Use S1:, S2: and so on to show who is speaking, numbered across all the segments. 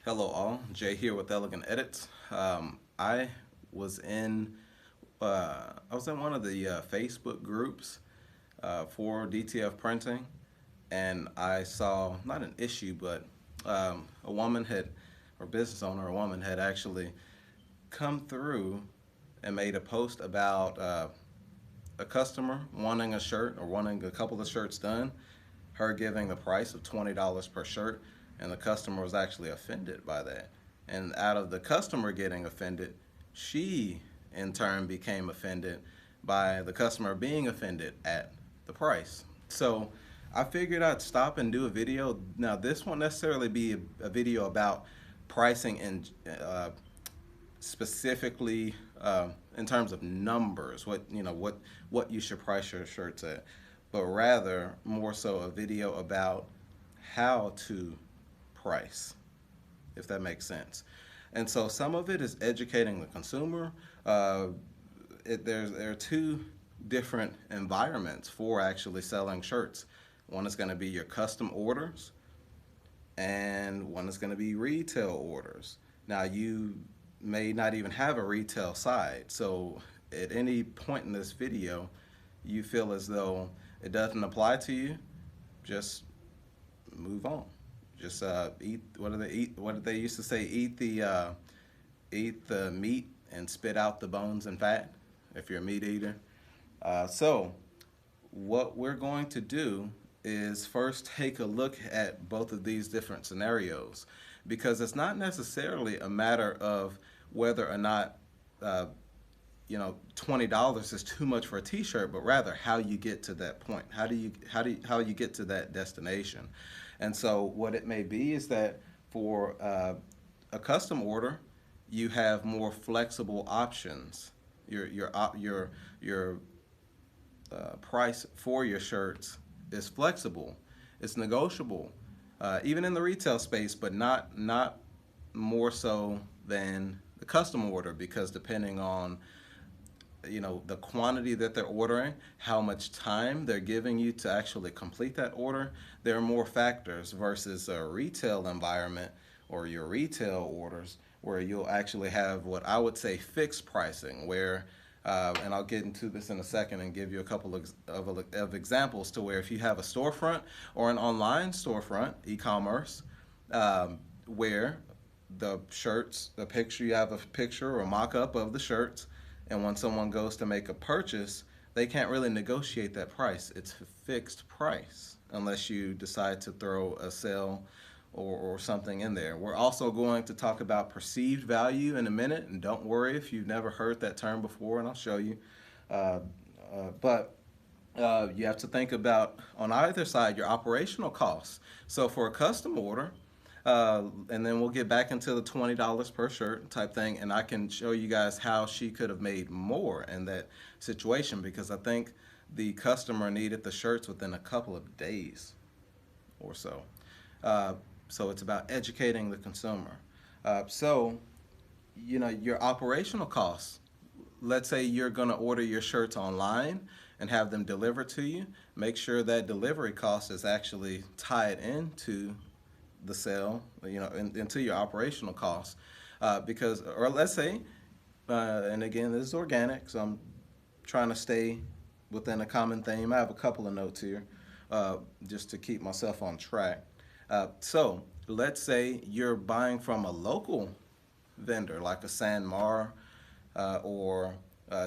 S1: Hello all, Jay here with Elegant Edits. I was in one of the Facebook groups for DTF printing, and I saw not an issue, but a woman had, or business owner, a woman had actually come through and made a post about a customer wanting a shirt or wanting a couple of shirts done, her giving the price of $20 per shirt, and the customer was actually offended by that. And out of the customer getting offended, she in turn became offended by the customer being offended at the price. So I figured I'd stop and do a video. Now, this won't necessarily be a video about pricing and specifically in terms of numbers, what you should price your shirts at, but rather more so a video about how to price, if that makes sense. And so some of it is educating the consumer. There are two different environments for actually selling shirts. One is going to be your custom orders, and one is going to be retail orders. Now, you may not even have a retail side, so at any point in this video you feel as though it doesn't apply to you, just move on. Just eat. What do they eat? What did they used to say? Eat the meat and spit out the bones and fat. If you're a meat eater. So what we're going to do is first take a look at both of these different scenarios, because it's not necessarily a matter of whether or not $20 is too much for a t-shirt, but rather how you get to that point. How you get to that destination. And so what it may be is that for a custom order, you have more flexible options. Your price for your shirts is flexible. It's negotiable, even in the retail space, but not more so than the custom order, because depending on the quantity that they're ordering, how much time they're giving you to actually complete that order, there are more factors versus a retail environment or your retail orders, where you'll actually have what I would say fixed pricing, where and I'll get into this in a second and give you a couple of examples to where if you have a storefront or an online storefront, e-commerce, where the shirts, you have a picture or mock-up of the shirts, and when someone goes to make a purchase, they can't really negotiate that price. It's a fixed price unless you decide to throw a sale or something in there. We're also going to talk about perceived value in a minute, and don't worry if you've never heard that term before, and I'll show you. But you have to think about, on either side, your operational costs. So for a custom order, and then we'll get back into the $20 per shirt type thing, and I can show you guys how she could have made more in that situation, because I think the customer needed the shirts within a couple of days or so. So it's about educating the consumer. So your operational costs. Let's say you're going to order your shirts online and have them delivered to you. Make sure that delivery cost is actually tied into the sale, into your operational costs, because, or let's say, and again, this is organic, so I'm trying to stay within a common theme. I have a couple of notes here, just to keep myself on track. So let's say you're buying from a local vendor like a Sanmar or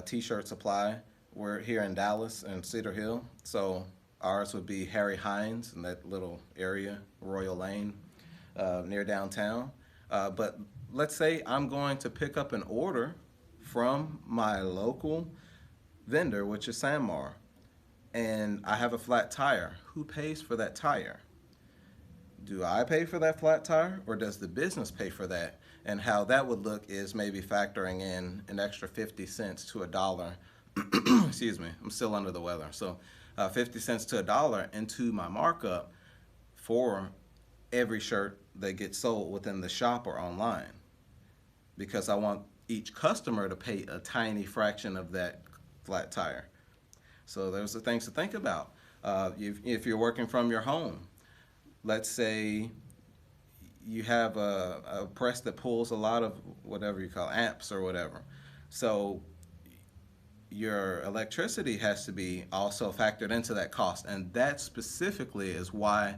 S1: T-shirt Supply. We're here in Dallas and Cedar Hill, so ours would be Harry Hines in that little area, Royal Lane, near downtown. But let's say I'm going to pick up an order from my local vendor, which is Sanmar, and I have a flat tire. Who pays for that tire? Do I pay for that flat tire, or does the business pay for that? And how that would look is maybe factoring in an extra 50 cents to a dollar. Excuse me, I'm still under the weather. So 50 cents to a dollar into my markup for every shirt that gets sold within the shop or online, because I want each customer to pay a tiny fraction of that flat tire. So those are things to think about. If you're working from your home, let's say you have a press that pulls a lot of whatever you call amps or whatever. So your electricity has to be also factored into that cost. And that specifically is why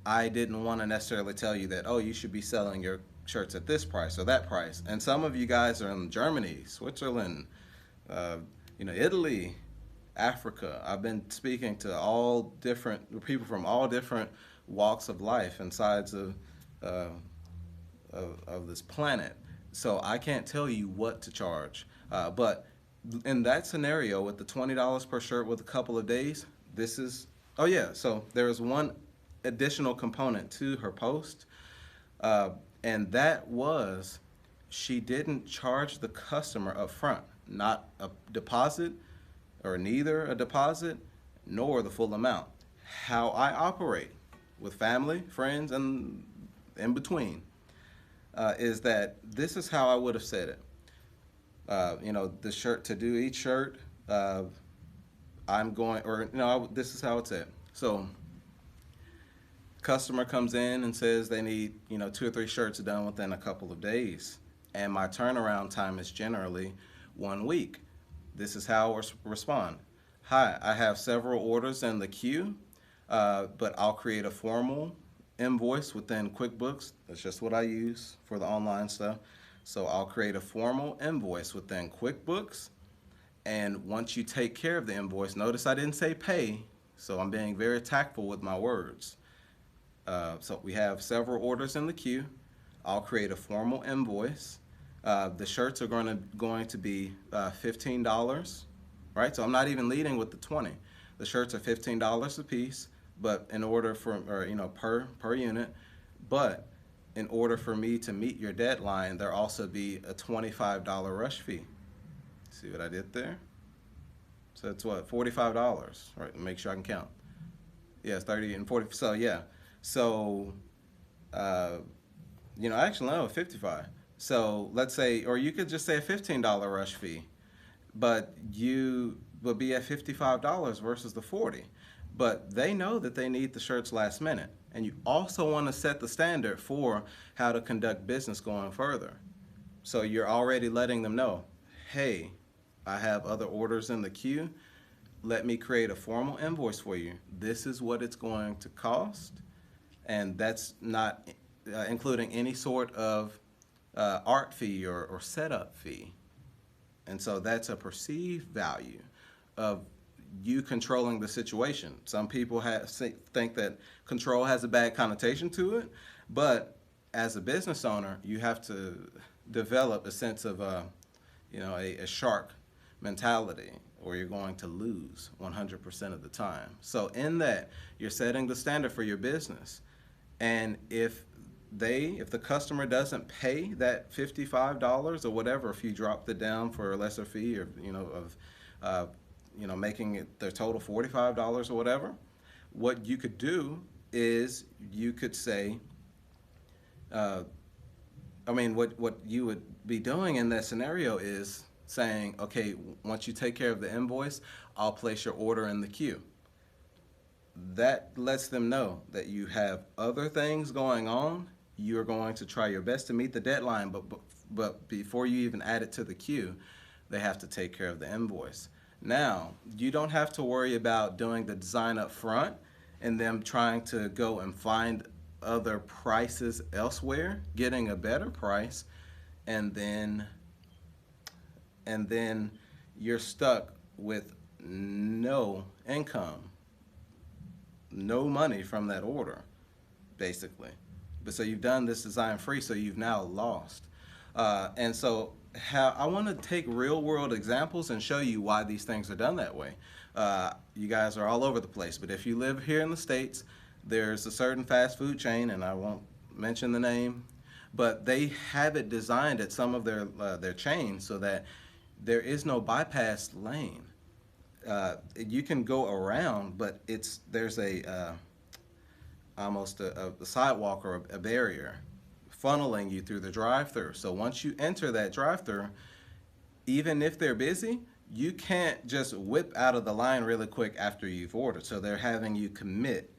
S1: I didn't want to necessarily tell you that, oh, you should be selling your shirts at this price or that price. And some of you guys are in Germany, Switzerland, uh, Italy, Africa. I've been speaking to all different people from all different walks of life and sides uh, of this planet. So I can't tell you what to charge. But in that scenario, with the $20 per shirt with a couple of days, this is, oh yeah, so there is one additional component to her post, uh, and that was she didn't charge the customer up front, not a deposit, or neither a deposit nor the full amount. How I operate with family, friends, and in between is that this is how I would have said it. The shirt, to do each shirt, I'm going, or this is how it's said. So, customer comes in and says they need, 2 or 3 shirts done within a couple of days, and my turnaround time is generally 1 week. This is how I respond. Hi, I have several orders in the queue, but I'll create a formal invoice within QuickBooks. That's just what I use for the online stuff. So I'll create a formal invoice within QuickBooks. And once you take care of the invoice, notice I didn't say pay, so I'm being very tactful with my words. So we have several orders in the queue. I'll create a formal invoice. The shirts are going to be $15, right? So I'm not even leading with the 20. The shirts are $15 a piece, but in order for, or per unit. But in order for me to meet your deadline, there'll also be a $25 rush fee. See what I did there? So it's what, $45, right? Make sure I can count. Yeah, it's 30 and 40. So yeah, so actually no, 55. So let's say, or you could just say a $15 rush fee, but you will be at $55 versus the 40. But they know that they need the shirts last minute, and you also want to set the standard for how to conduct business going further. So you're already letting them know, hey, I have other orders in the queue. Let me create a formal invoice for you. This is what it's going to cost, and that's not including any sort of art fee or setup fee. And so that's a perceived value of you controlling the situation. Some people think that control has a bad connotation to it, but as a business owner, you have to develop a sense of a shark mentality, or you're going to lose 100% of the time. So in that, you're setting the standard for your business. And if the customer doesn't pay that $55 or whatever, if you dropped it down for a lesser fee, or making it their total $45 or whatever, what you could do is you could say, what you would be doing in that scenario is saying, okay, once you take care of the invoice, I'll place your order in the queue. That lets them know that you have other things going on. You're going to try your best to meet the deadline, but before you even add it to the queue, they have to take care of the invoice. Now, you don't have to worry about doing the design up front and them trying to go and find other prices elsewhere, getting a better price, and then you're stuck with no income, no money from that order, basically. But so you've done this design free, so you've now lost. And so I want to take real world examples and show you why these things are done that way. You guys are all over the place, but if you live here in the States, there's a certain fast food chain, and I won't mention the name, but they have it designed at some of their chains so that there is no bypass lane. You can go around, but there's almost a sidewalk or a barrier funneling you through the drive-thru. So once you enter that drive-thru, even if they're busy, you can't just whip out of the line really quick after you've ordered. So they're having you commit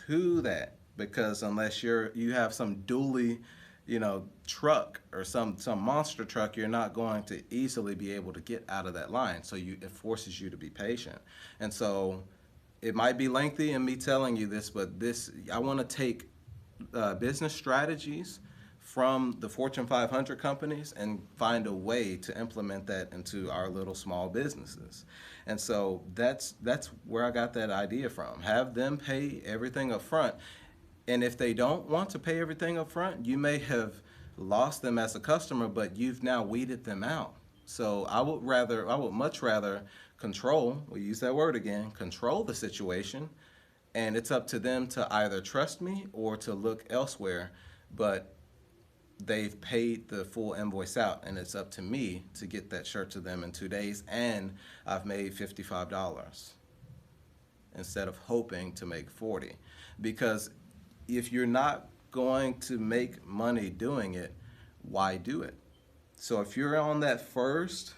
S1: to that because unless you have some dually, truck or some monster truck, you're not going to easily be able to get out of that line. So it forces you to be patient. And so it might be lengthy in me telling you this, but I want to take business strategies from the Fortune 500 companies and find a way to implement that into our little small businesses. And so that's where I got that idea from. Have them pay everything up front. And if they don't want to pay everything up front, you may have lost them as a customer, but you've now weeded them out. So I would much rather control, we'll use that word again, control the situation, and it's up to them to either trust me or to look elsewhere. But they've paid the full invoice out, and it's up to me to get that shirt to them in 2 days, and I've made $55 instead of hoping to make 40. Because if you're not going to make money doing it, why do it? So if you're on that first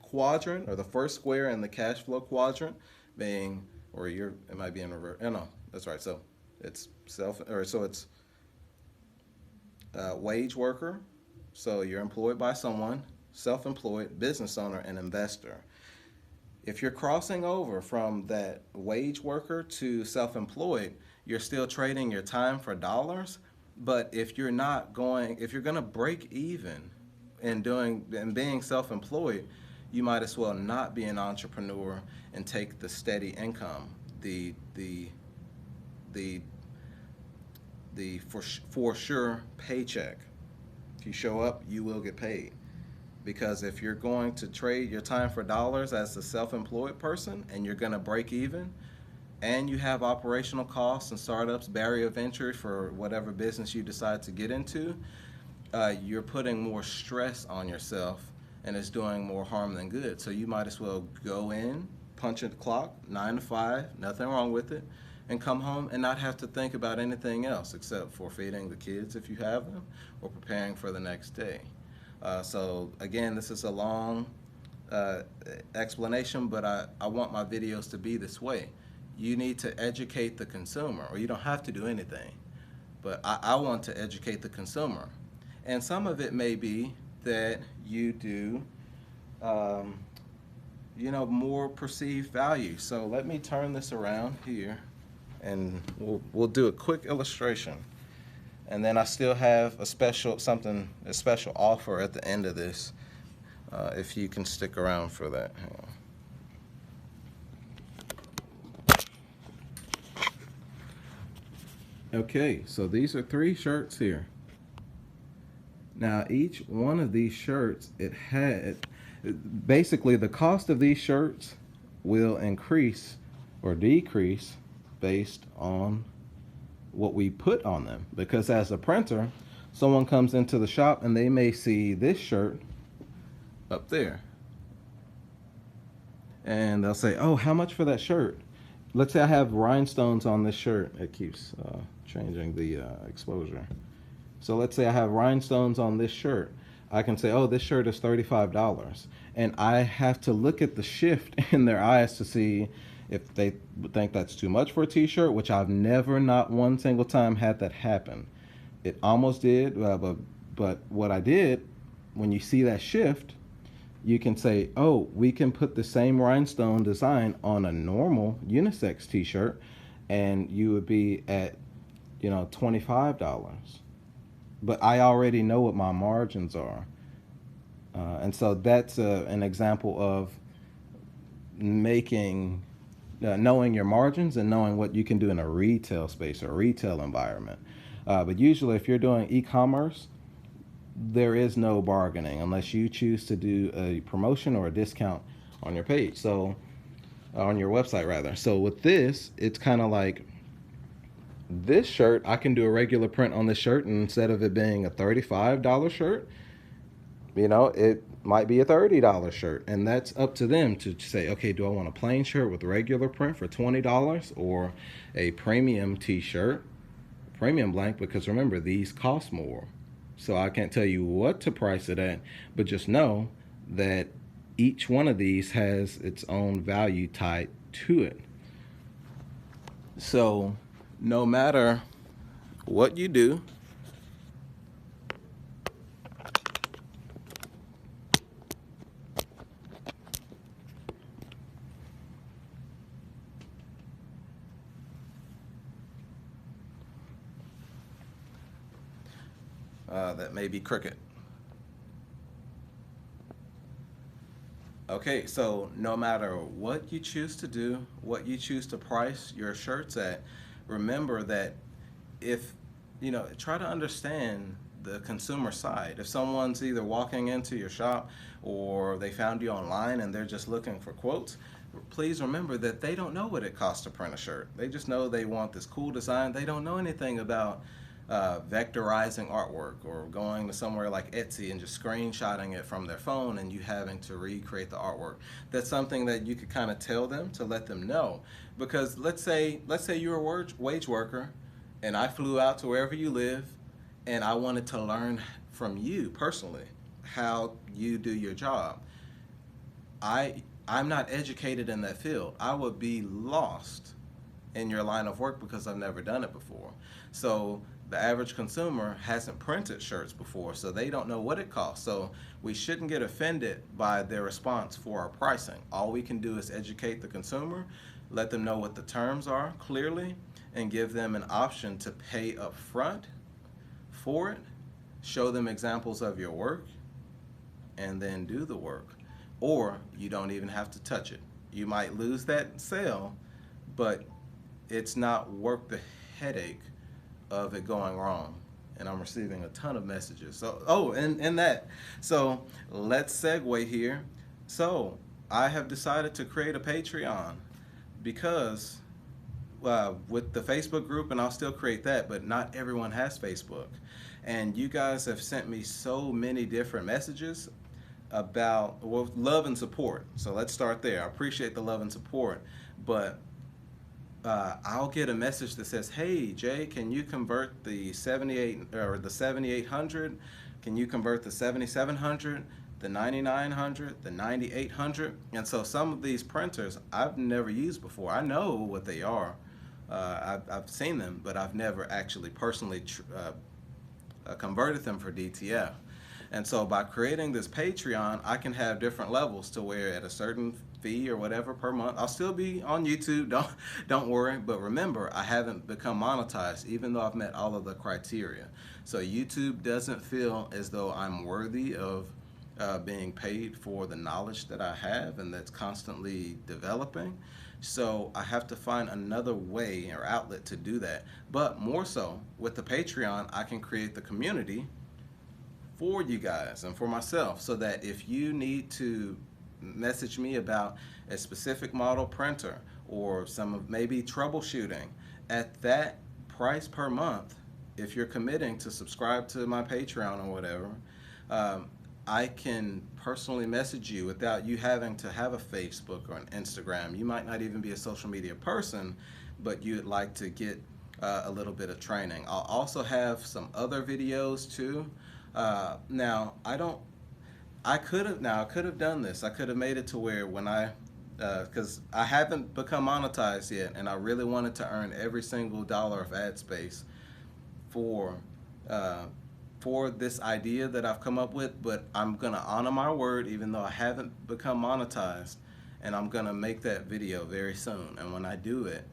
S1: quadrant, or the first square in the cash flow quadrant, it might be in reverse. Oh, no, that's right. So it's wage worker. So you're employed by someone, self-employed, business owner, and investor. If you're crossing over from that wage worker to self-employed, you're still trading your time for dollars. But if you're going to break even in being self-employed, you might as well not be an entrepreneur and take the steady income, the for sure paycheck. If you show up, you will get paid. Because if you're going to trade your time for dollars as a self-employed person and you're going to break even, and you have operational costs and startups, barrier of entry for whatever business you decide to get into, you're putting more stress on yourself, and it's doing more harm than good. So you might as well go in, punch in the clock, 9 to 5, nothing wrong with it, and come home and not have to think about anything else except for feeding the kids if you have them, or preparing for the next day. So again, this is a long explanation, but I want my videos to be this way. You need to educate the consumer, or you don't have to do anything, but I want to educate the consumer. And some of it may be that you do more perceived value. So let me turn this around here, and we'll do a quick illustration. And then I still have a special offer at the end of this, if you can stick around for that. Okay, so these are 3 shirts here. Now each one of these shirts, basically the cost of these shirts will increase or decrease based on what we put on them. Because as a printer, someone comes into the shop and they may see this shirt up there, and they'll say, oh, how much for that shirt? Let's say I have rhinestones on this shirt. It keeps changing the exposure. So let's say I have rhinestones on this shirt. I can say, oh, this shirt is $35. And I have to look at the shift in their eyes to see if they think that's too much for a t-shirt, which I've never, not one single time, had that happen. It almost did, but what I did, when you see that shift, you can say, oh, we can put the same rhinestone design on a normal unisex t-shirt, and you would be at, $25. But I already know what my margins are. And so that's an example of knowing your margins and knowing what you can do in a retail space or retail environment. But usually if you're doing e-commerce, there is no bargaining unless you choose to do a promotion or a discount on your page. So on your website rather. So with this, it's kind of like this shirt, I can do a regular print on this shirt, and instead of it being a $35 shirt, it might be a $30 shirt. And that's up to them to say, okay, do I want a plain shirt with regular print for $20 or a premium t-shirt, premium blank? Because remember, these cost more. So I can't tell you what to price it at, but just know that each one of these has its own value tied to it. So no matter what you do that may be cricket. Okay, so no matter what you choose to do, what you choose to price your shirts at, remember that if, try to understand the consumer side. If someone's either walking into your shop or they found you online and they're just looking for quotes, please remember that they don't know what it costs to print a shirt. They just know they want this cool design. They don't know anything about vectorizing artwork or going to somewhere like Etsy and just screenshotting it from their phone and you having to recreate the artwork. That's something that you could kind of tell them to let them know. Because let's say you're a wage worker and I flew out to wherever you live and I wanted to learn from you personally how you do your job. I'm not educated in that field. I would be lost in your line of work because I've never done it before. So the average consumer hasn't printed shirts before, so they don't know what it costs. So we shouldn't get offended by their response for our pricing. All we can do is educate the consumer, let them know what the terms are clearly, and give them an option to pay up front for it, show them examples of your work, and then do the work. Or you don't even have to touch it. You might lose that sale, but it's not worth the headache of it going wrong. And I'm receiving a ton of messages. So, and that. So let's segue here. So I have decided to create a Patreon because with the Facebook group, and I'll still create that, but not everyone has Facebook. And you guys have sent me so many different messages about love and support. So let's start there. I appreciate the love and support, but I'll get a message that says, "Hey Jay, can you convert the 78 or the 7800? Can you convert the 7700, the 9900, the 9800?" And so some of these printers I've never used before. I know what they are. I've seen them, but I've never actually personally converted them for DTF. And so by creating this Patreon, I can have different levels to where at a certain fee or whatever per month, I'll still be on YouTube, don't worry. But remember, I haven't become monetized, even though I've met all of the criteria. So YouTube doesn't feel as though I'm worthy of being paid for the knowledge that I have and that's constantly developing. So I have to find another way or outlet to do that. But more so, with the Patreon, I can create the community for you guys and for myself, so that if you need to message me about a specific model printer or some of maybe troubleshooting at that price per month, if you're committing to subscribe to my Patreon or whatever, I can personally message you without you having to have a Facebook or an Instagram. You might not even be a social media person, but you'd like to get a little bit of training. I'll also have some other videos too. Now I could have done this. I could have made it to where when because I haven't become monetized yet, and I really wanted to earn every single dollar of ad space for this idea that I've come up with. But I'm gonna honor my word, even though I haven't become monetized, and I'm gonna make that video very soon. And when I do it,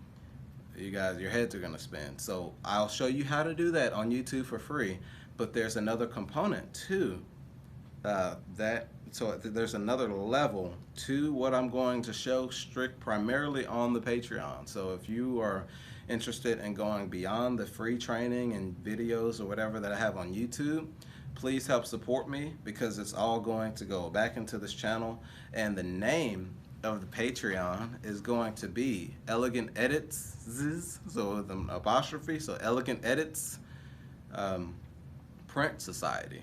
S1: you guys, your heads are gonna spin. So I'll show you how to do that on YouTube for free. But there's another component too. So there's another level to what I'm going to show primarily on the Patreon. So if you are interested in going beyond the free training and videos or whatever that I have on YouTube, please help support me, because it's all going to go back into this channel. And the name of the Patreon is going to be Elegant Edits, so with an apostrophe, so Elegant Edits Print Society.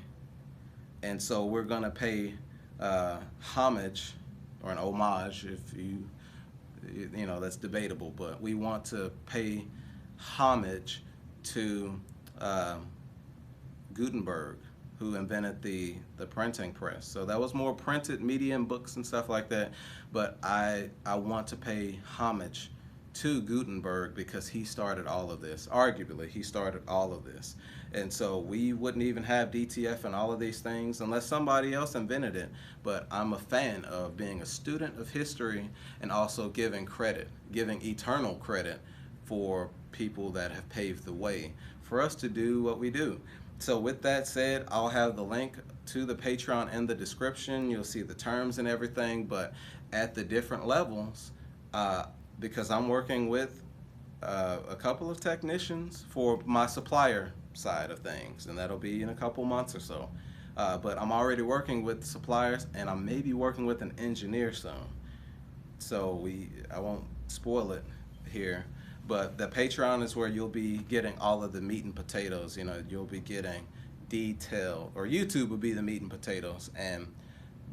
S1: And so we're going to pay homage, or an homage, if you know, that's debatable, but we want to pay homage to Gutenberg, who invented the printing press. So that was more printed media and books and stuff like that, but I want to pay homage to Gutenberg because he started all of this. Arguably, he started all of this. And so we wouldn't even have DTF and all of these things unless somebody else invented it. But I'm a fan of being a student of history and also giving credit, giving eternal credit for people that have paved the way for us to do what we do. So with that said, I'll have the link to the Patreon in the description. You'll see the terms and everything, but at the different levels, because I'm working with a couple of technicians for my supplier side of things, and that'll be in a couple months or so. But I'm already working with suppliers, and I may be working with an engineer soon. So I won't spoil it here, but the Patreon is where you'll be getting all of the meat and potatoes. You know, you'll be getting detail, or YouTube will be the meat and potatoes, and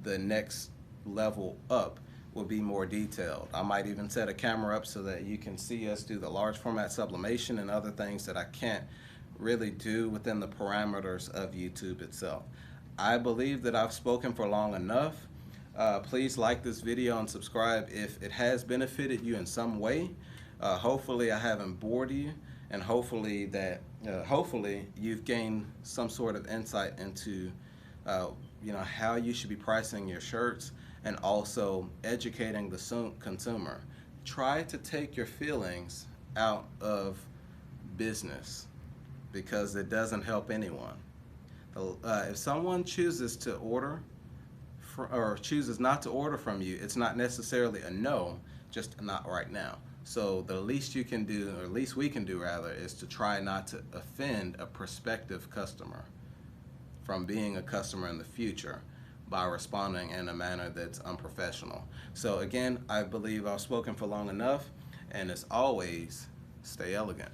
S1: the next level up will be more detailed. I might even set a camera up so that you can see us do the large format sublimation and other things that I can't really do within the parameters of YouTube itself. I believe that I've spoken for long enough. Please like this video and subscribe if it has benefited you in some way. Hopefully I haven't bored you, and hopefully you've gained some sort of insight into how you should be pricing your shirts, and also educating the consumer. Try to take your feelings out of business because it doesn't help anyone. If someone chooses to order or chooses not to order from you, it's not necessarily a no, just not right now. So the least you can do, or least we can do rather, is to try not to offend a prospective customer from being a customer in the future by responding in a manner that's unprofessional. So again, I believe I've spoken for long enough, and as always, stay elegant.